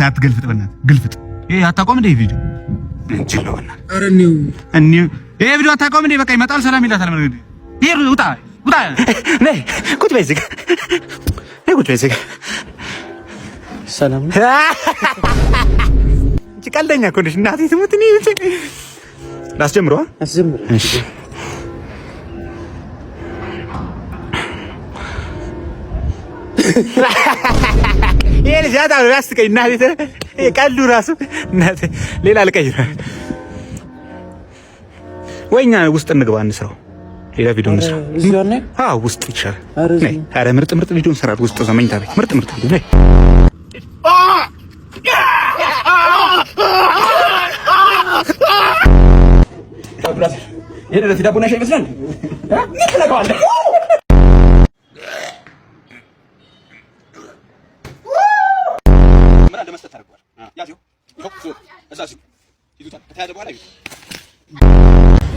አትገልፍጥ በእናትህ ግልፍጥ። ይሄ አታቆም እንደ ቪዲዮ እንችለው በእናትህ። ኧረ እኔው ይሄ ቪዲዮ አታቆም እንደ በቃ ይመጣል ሰላም ይላታል። ምን ይሄ ውጣ ነይ ቁጭ በይ እዚህ ጋር ነይ ቁጭ በይ እዚህ ጋር ሰላም እንጂ ቀልደኛ እኮ ነሽ እናቴ ትሙት። እኔ ላስጀምረዋ አስጀምር። እሺ ይሄ ልጅ አታው ያስቀኝ እናቴ። ቀልዱ ራሱ እናቴ ሌላ ልቀይር ወይኛ ውስጥ እንግባ እንስራው። ሌላ ቪዲዮ እንስራው። አዎ ውስጥ ይቻላል። ነይ ኧረ ምርጥ ቪዲዮ እንሰራት ውስጥ ዘመኝታ ቤት ምርጥ ቪዲዮ ነይ። ይሄ ለዚህ ዳቦና ሻይ ይመስላል። ምን ትለቀዋለህ? ምን አለ መስጠት ታርጓል። ያዚው እዛው ይዙታል። ከተያዘ በኋላ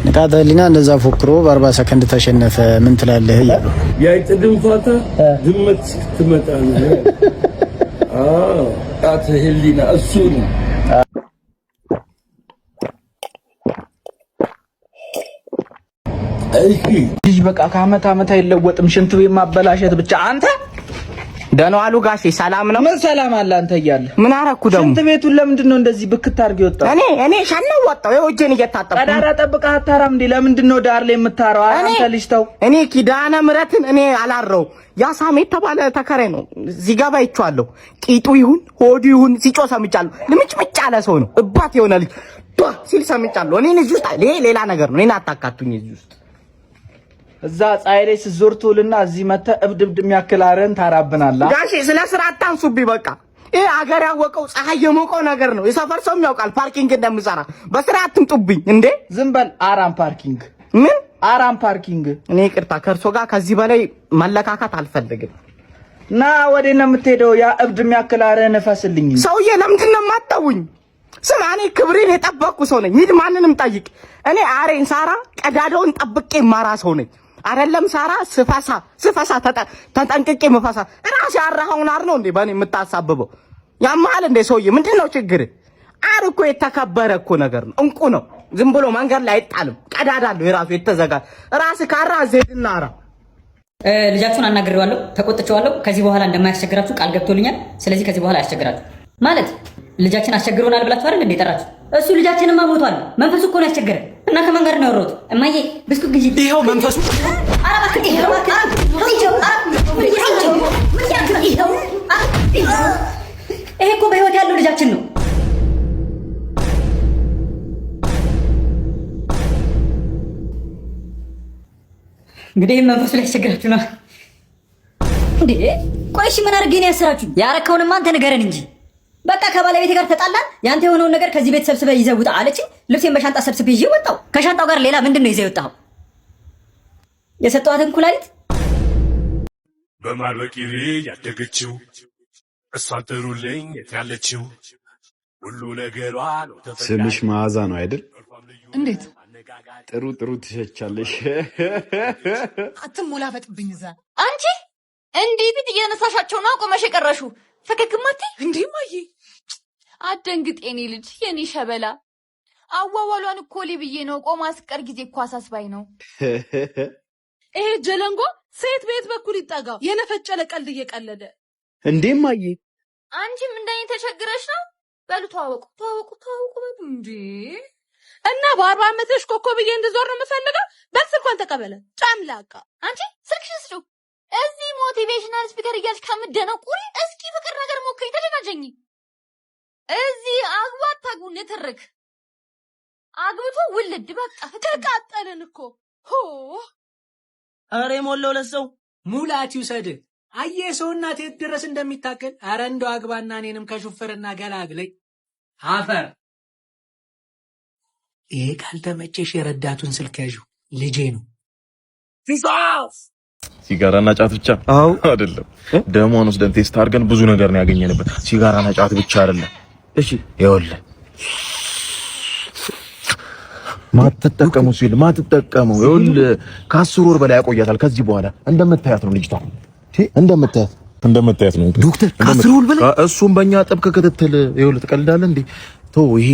ንቃተ ህሊና እንደዛ ፎክሮ በ40 ሰከንድ ተሸነፈ። ምን ትላለህ እያሉ ያይጥድም ፋታ ድመት ትመጣ ነው። ንቃተ ህሊና እሱ ነው። ልጅ በቃ ከአመት አይለወጥም። ሽንት ቤት ማበላሸት ብቻ። አንተ ደህና ዋሉ ጋሼ። ሰላም ነው? ምን ሰላም አለ አንተ እያለ ምን አረኩ ደግሞ? ሽንት ቤቱን ለምንድን ነው እንደዚህ ብክት አድርገው ወጣው? እኔ ሻናው ወጣው። ይኸው እጄን እየታጠብኩ ቀዳዳ ጠብቀህ አታራም እንዴ? ለምንድን ነው ዳር ላይ የምታረው? አንተ ልጅ ተው። እኔ ኪዳነ ምሕረትን እኔ አላረው። ያሳሜ የተባለ ተከረ ነው ሲገባ ይቻለሁ። ቂጡ ይሁን ሆዱ ይሁን ሲጮ ሰምቻለሁ። ልምጭምጭ ያለ ሰው ነው እባት የሆነ ልጅ ሲል ሰምቻለሁ። እኔ እዚህ ውስጥ ሌላ ነገር ነው። እኔን አታካቱኝ እዚህ ውስጥ እዛ ፀሐይ ላይ ስትዞር ትውልና እዚህ መተህ እብድ የሚያክል አረን ታራብናለህ። ጋሼ ስለ ስራ አታንሱብኝ። በቃ ይሄ አገር ያወቀው ፀሐይ የሞቀው ነገር ነው። የሰፈር ሰውም ያውቃል ፓርኪንግ እንደምሰራ። በስራ አትምጡብኝ እንዴ። ዝም በል። አራም ፓርኪንግ ምን አራም ፓርኪንግ። እኔ ይቅርታ ከእርሶ ጋር ከዚህ በላይ መለካካት አልፈልግም። ና ወዴት ነው የምትሄደው? ያ እብድ የሚያክል አረን እፈስልኝ። ሰውዬ ለምንድን ነው የማታውኝ? ስማ እኔ ክብሬን የጠበቅኩ ሰው ነኝ። ሂድ ማንንም ጠይቅ። እኔ አሬን ሳራ ቀዳዳውን ጠብቄ ማራ ሰው ነኝ። አይደለም ሳራ ስፈሳ ተጠንቅቄ መፈሳ ራስ ያራኸውን አር ነው እንዴ በእኔ የምታሳብበው? ያማል እንዴ ሰውዬ ምንድነው ችግር? አር እኮ የተከበረ እኮ ነገር ነው። እንቁ ነው። ዝም ብሎ መንገድ ላይ አይጣልም። ቀዳዳለሁ የራሱ የተዘጋ ራስ ካራ ዘይድና አራ ልጃችሁን አናግሬዋለሁ፣ ተቆጥቼዋለሁ። ከዚህ በኋላ እንደማያስቸግራችሁ ቃል ገብቶልኛል። ስለዚህ ከዚህ በኋላ አያስቸግራችሁ ማለት ልጃችን አስቸግሮናል ብላችሁ አይደል እንዴ ጠራችሁ? እሱ ልጃችንማ ሞቷል። መንፈሱ እኮ ነው ያስቸገረን። እና ከማን ጋር ነው ያወራሁት? እማዬ ብስኩት ግዢ። ይሄው መንፈሱ ይሄ እኮ በህይወት ያለው ልጃችን ነው። እንግዲህ መንፈሱ ላይ ያስቸግራችሁ ነው እንዴ? ቆይ እሺ ምን አድርጌ ነው ያሰራችሁ? ያረከውንማ አንተ ንገረን እንጂ። በቃ ከባለቤቴ ጋር ተጣላን። ያንተ የሆነውን ነገር ከዚህ ቤት ሰብስበህ ይዘህ ውጣ አለችኝ። ልብሴን በሻንጣ ሰብስቤ ይዤ ወጣሁ። ከሻንጣው ጋር ሌላ ምንድን ነው ይዘህ የወጣኸው? የሰጠኋትን ኩላሊት በማር በቂቤ ያደገችው እሷን ጥሩልኝ የት ያለችው ሁሉ ነገሯ ነው። ስምሽ መዓዛ ነው አይደል? እንዴት ጥሩ ትሸቻለሽ። አትሞላፈጥብኝ እዛ አንቺ እንዲህ ፊት እየነሳሻቸው ነው ቆመሽ የቀረሹ ፈከክማቲ እንዴ ማዬ አደንግጥ የኔ ልጅ የኔ ሸበላ አዋዋሏን እኮ ብዬ ነው ቆማ አስቀር ጊዜ እኮ አሳስባይ ነው። ይሄ ጀለንጎ ሴት ቤት በኩል ይጠጋው የነፈጨለ ቀልድ እየቀለደ እንዴ ማዬ አንቺም እንደኔ ተቸግረሽ ነው። በሉ ተዋወቁ በሉ እንዴ። እና በ40 ዓመትሽ ኮኮብዬ እንድዞር ነው የምፈልገው። በስልኳን ተቀበለ ጫምላቃ። አንቺ ስልክሽን ስጪው። እዚህ ሞቲቬሽናል ስፒከር እያልሽ ከምትደነቁሪ እስኪ ፍቅር ነገር ሞክሪ፣ ተጀናጀኝ። እዚህ አግባት ታጉ ንትርክ አግብቶ ውልድ በቃ ተቃጠልን እኮ ሆ አሬ ሞላው ለሰው ሙላት ይውሰድ። አየ ሰው እናት የት ድረስ እንደሚታከል። አረ እንደው አግባና እኔንም ከሹፍርና ገላግለኝ። አፈር ይሄ ካልተመቸሽ የረዳቱን ስልክ ያዡ፣ ልጄ ነው። ሲጋራና ጫት ብቻ አይደለም፣ ደሞን ወስደን ቴስት አድርገን ብዙ ነገር ነው ያገኘንበት። ሲጋራና ጫት ብቻ አይደለም። እሺ ይኸውልህ ማትጠቀመው ሲል ማትጠቀመው ይኸውልህ ከ10 ወር በላይ ያቆያታል። ከዚህ በኋላ እንደምታያት ነው ልጅቷ እንደምታያት እንደምታያት ነው ዶክተር ካስሩል በለ እሱም በእኛ ጥብቅ ክትትል ይኸውልህ ትቀልዳለህ እንዴ ቶ ይሄ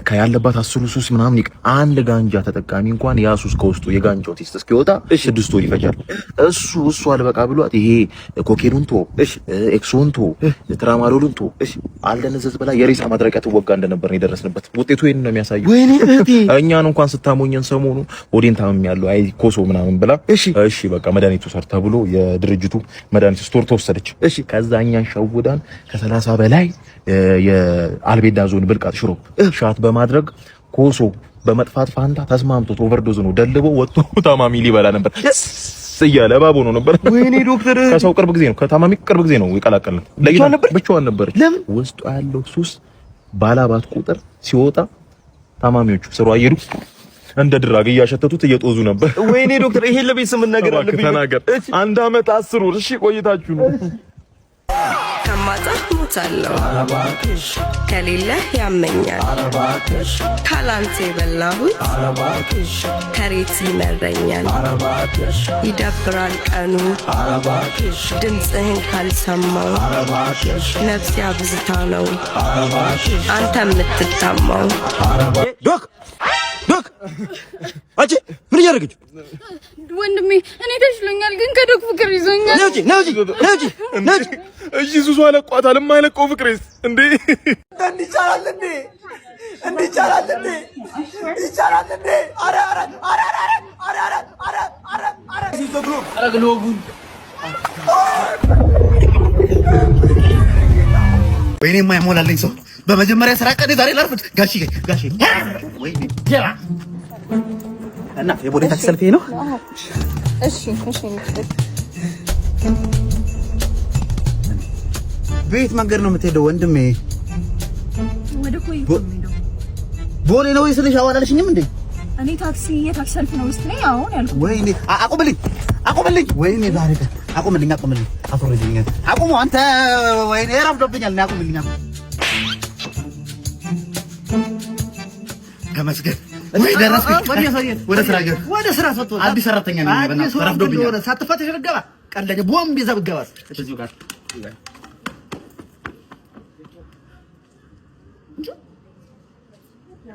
ከያለባት 10 ሱስ ምናምን አንድ ጋንጃ ተጠቃሚ እንኳን ያ ሱስ ከውስጡ የጋንጃው ቴስት እስኪወጣ 6 ወር ይፈጃል እሱ አልበቃ ብሏት ይሄ ኮኬኑን ቶ ኤክሶን ቶ ትራማዶልን ቶ አልደነዘዝ በላ የሬሳ ማድረቂያ ትወጋ እንደነበር ነው የደረስንበት ውጤቱ ይሄን ነው የሚያሳየው ወይኔ እህቴ እኛን እንኳን ስታሞኘን ሰሞኑ ኦዲን ታምም ያለው አይ ኮሶ ምናምን ብላ እሺ በቃ መድኃኒቱ ሰርታ ብሎ የድርጅቱ መድኃኒት ስቶር ተወሰደች ከዛ እኛን ሸውዳን ከ30 በላይ የአልቤንዳዞን ብልቃጥ ሽሮፕ ሻት በማድረግ ኮሶ በመጥፋት ፋንታ ተስማምቶት ኦቨርዶዝ ነው ደልቦ ወጥቶ ታማሚ ሊበላ ነበር እያለ ባቦ ነው ነበር። ወይኔ ዶክተር ከሰው ቅርብ ጊዜ ነው ከታማሚ ቅርብ ጊዜ ነው ይቀላቀልን ብቻዋን ነበር። ለምን ውስጡ ያለው ሱስ ባላባት ቁጥር ሲወጣ ታማሚዎቹ ስሩ አየሩ እንደ ድራግ እያሸተቱት እየጦዙ ነበር። ወይኔ ዶክተር ይሄ ለቤተሰብ ነገር አለብኝ ተናገር። 1 አመት 10 ወር እሺ ቆይታችሁ ነው ከማጣት ሞታለሁ ከሌለ ያመኛል ካላንተ የበላሁት ከሬት ይመረኛል ይደብራል ቀኑ ድምፅህን ካልሰማው ነፍሴ አብዝታ ነው አንተ የምትታማው። ዶክ አንቺ ምን እያደረገች ወንድሜ? እኔ ተሽሎኛል፣ ግን ከዶክ ፍቅር ይዞኛል። ነጂ እሺ ሱሱ አለቋታል። የማይለቀው ፍቅሬስ እንዴ እንዲቻላል እንዴ አረ ግሎቡን ወይኔ የማይሞላልኝ ሰው በመጀመሪያ ስራ ቀን ዛሬ ላርፍት ጋሺ ወይኔ ጀራ እና የቦሌ ታክሲ ሰልፌ ነው። እሺ ቤት መንገድ ነው የምትሄደው ወንድሜ? ወደ ኮይ ቦሌ ነው ወይስ አዋላለሽኝም እንዴ? እኔ የታክሲ ሰልፍ ነው ውስጥ ነኝ አሁን ያልኩት። ወይኔ አቁምልኝ ወይኔ ዛሬ አቁምልኝ አፍሮልኝ አቁሙ አንተ ወይኔ ረፍዶብኛል እና አቁምልኝ ተመስገን ወይ ደረስኩ ወደ ስራ ሰጥቶ አዲስ ሰራተኛ ነኝ በእናትህ ረፍዶብኛል ሳትፈት ተሸገባ ቀለኝ ቦምብ ይዘህ ብትገባስ እዚሁ ጋር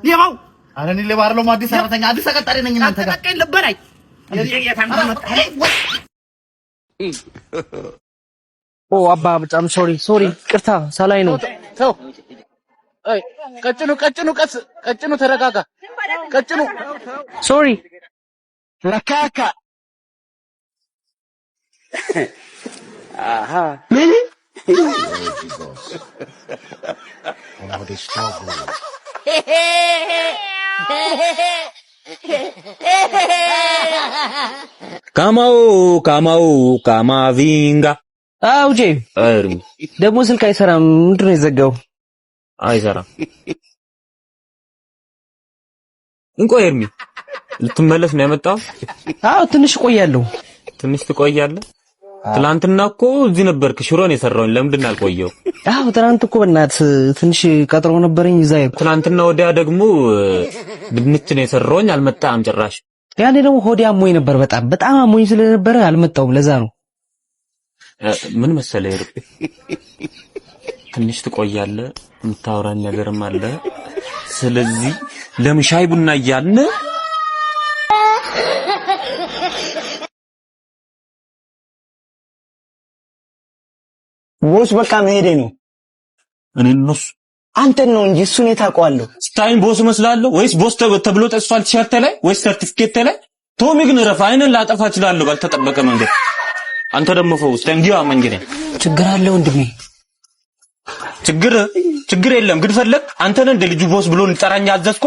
ሌባው ኧረ እኔ ሌባ አይደለሁም አዲስ ሰራተኛ አዲስ ተቀጣሪ ነኝ እናንተ ጋር ተቀቀኝ ልበላይ ኦ አባ በጣም ሶሪ ቅርታ ሳላይ ነው ተው አይ ቀጭኑ ተረጋጋ ቀጭኑ ሶሪ ለካካ አሃ ምን ካማቪንጋ አውጄ ደግሞ ስልክ አይሰራም። ምንድን ነው የዘጋው? አይሰራም። እንቆይ ኤርሚ ልትመለስ ነው የመጣው? አዎ ትንሽ ቆያለሁ። ትንሽ ትቆያለህ? ትላንትና እኮ እዚህ ነበርክ። ሽሮን የሰራውን ለምንድን አልቆየው? አዎ ትላንት እኮ በእናትህ ትንሽ ቀጥሮ ነበረኝ እዛ። ትላንትና ወዲያ ደግሞ ድንች ነው የሰራውኝ አልመጣም ጭራሽ። ያኔ ደግሞ ሆዴ አሞኝ ነበር፣ በጣም አሞኝ ስለነበረ አልመጣውም። ለዛ ነው። ምን መሰለህ ይርብ፣ ትንሽ ትቆያለህ፣ የምታወራኝ ነገርም አለ። ስለዚህ ለምን ሻይ ቡና እያልን ቦስ በቃ መሄዴ ነው። እኔ ነው አንተን ነው እንጂ እሱን የታውቀዋለሁ። ስታይን ቦስ መስላለሁ ወይስ ቦስ ተብሎ ተጽፏል ቲሸርት ላይ ወይስ ሰርቲፊኬት ላይ? ቶሚ ግን ረፋ አይነን ላጠፋ እችላለሁ ባልተጠበቀ መንገድ። አንተ ደግሞ ፈውስ ተንጊዋ መንገድ ችግር አለ ወንድሜ። ችግር የለም ግን ፈለግ አንተን እንደ ልጁ ቦስ ብሎ ልጠራኝ አዘዝኩ።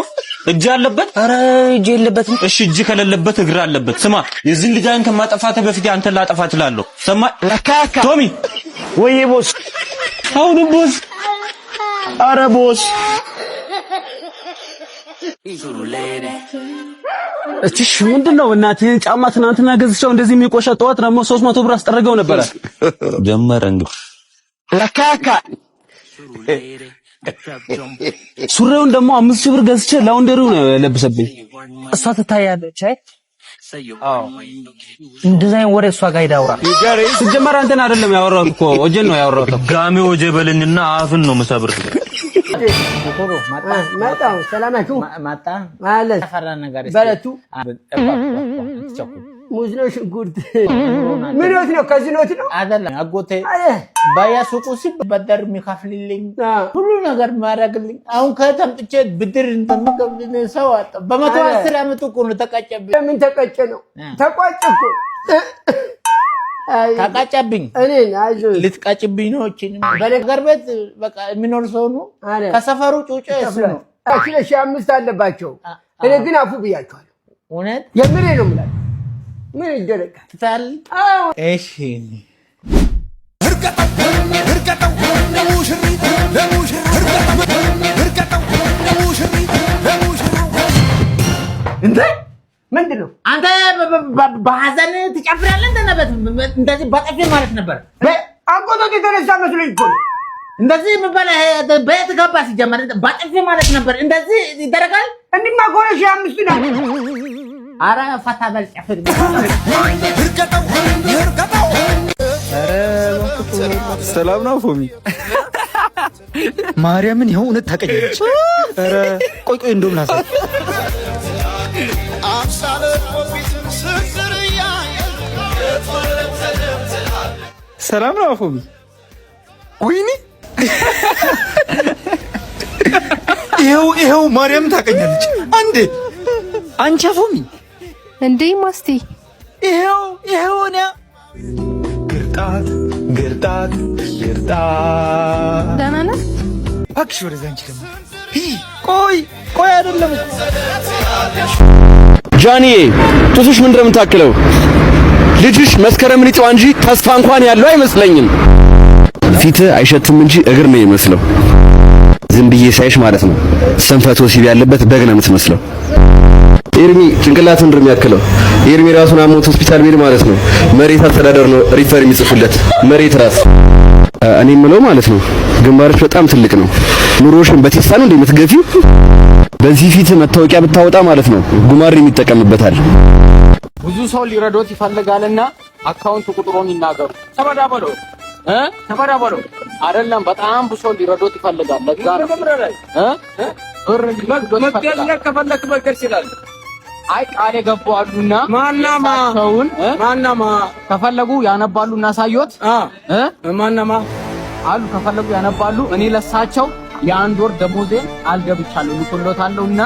እጅ አለበት? ኧረ እጅ የለበትም። እሺ እጅ ከሌለበት እግር አለበት። ስማ የዚህ ልጅ አይን ከማጠፋተ በፊት አንተን ላጠፋ እችላለሁ። ሰማ ለካካ ቶሚ ወይ ቦስ አሁን ቦስ አረ ቦስ እሺ ምንድነው? እናትህን ጫማ ትናንትና ገዝቼው እንደዚህ የሚቆሻ ጠዋት ደግሞ 300 ብር አስጠረገው ነበረ። ጀመረ እንግዲህ ለካካ ሱሪውን ደግሞ 5000 ብር ገዝቼ ላውንደሪው ነው የለበሰብኝ። እሷ ትታያለች። አይ እንደዛ ወሬ እሷ ጋር ሄዳውራ ሲጀመር አንተን አይደለም ያወራሁት እኮ ወጀን ነው ያወራሁት። ጋሚ ወጀ በለኝና አፍን ነው መሰብር። መጣው ሰላማችሁ ማጣ ማለት ተፈራ ነገር በለቱ ሙዝ ነው ሽንኩርት ምን ነው ከዚህኖት ነው አይደለም አጎቴ ባያሱቁ ሲበደር የሚከፍልልኝ ሁሉ ነገር ማረግልኝ አሁን ከተምጥቼ ብድር እንደምቀበል ሰው አጣ በ110 አመት እኮ ነው ተቀጨብኝ። ምን ተቀጨ ነው ተቋጭ እኮ ታቃጨብኝ እኔ አይዞህ ልትቃጭብኝ ነው እቺን በለገር ቤት በቃ የሚኖር ሰው ነው ከሰፈሩ ጩጬ እሱ ነው 5 አለባቸው። እኔ ግን አፉ ብያቸዋለሁ። እውነት የምሬ ነው ማለት ምን ይደረጋል ታል እሺ እንዴ ምንድነው አንተ በሐዘን ትጨፍራለህ? እንደዚህ በጠፊ ማለት ነበር አንቆቶ የተነሳ መስሎኝ እኮ እንደዚህ ምባል በየት ገባ? ሲጀመር በጠፊ ማለት ነበር። እንደዚህ ይደረጋል? እንዲማ ጎረሽ 5 ነው። አረ ፈታ በል ጨፍር። ሰላም ነው ፎሚ ማርያምን ይኸው እውነት ታቀኛለች። አረ ቆይ እንደውም ላሳ ሰላም ነው ፎሚ ወይኔ ይኸው ማርያም ታቀኛለች። አንዴ አንቺ ፎሚ እንዴ ማስቲ ይኸው ሆነ ግርጣት ደህና ነህ? እባክሽ ወደዛ አንቺ ደግሞ ቆይ አይደለም ጃኒዬ ጡትሽ ምንድን ነው የምታክለው? ልጅሽ መስከረምን ይጥዋ እንጂ ተስፋ እንኳን ያለው አይመስለኝም። ፊትህ አይሸትም እንጂ እግር ነው የሚመስለው። ዝም ብዬ ሳይሽ ማለት ነው ሰንፈቶ ሲብ ያለበት በግ ነው የምትመስለው። ኤርሚ ጭንቅላት ምንድን ነው የሚያክለው? ኤርሚ ራሱን አሞት ሆስፒታል ቤት ማለት ነው መሬት አስተዳደር ነው ሪፈር የሚጽፉለት መሬት ራስ። እኔ የምለው ማለት ነው ግንባርሽ በጣም ትልቅ ነው። ኑሮሽን በቴስታ ነው እንደምትገፊው። በዚህ ፊት መታወቂያ ብታወጣ ማለት ነው ጉማሬ የሚጠቀምበታል። ብዙ ሰው ሊረዶት ይፈልጋልና አካውንት ቁጥሩን ይናገሩ። ተበዳበሎ አይደለም በጣም ብዙ ሰው ሊረዶት ይፈልጋል። ለዛ ነው መገለክ ከፈለክ መገር ይችላል። አይ ቃል የገቡ አሉና ማናማ ከፈለጉ ያነባሉ እናሳዩት ማናማ አሉ ከፈለጉ ያነባሉ። እኔ ለሳቸው የ1 ወር ደሞዜን አልገብቻለሁ ልኮሎታለሁና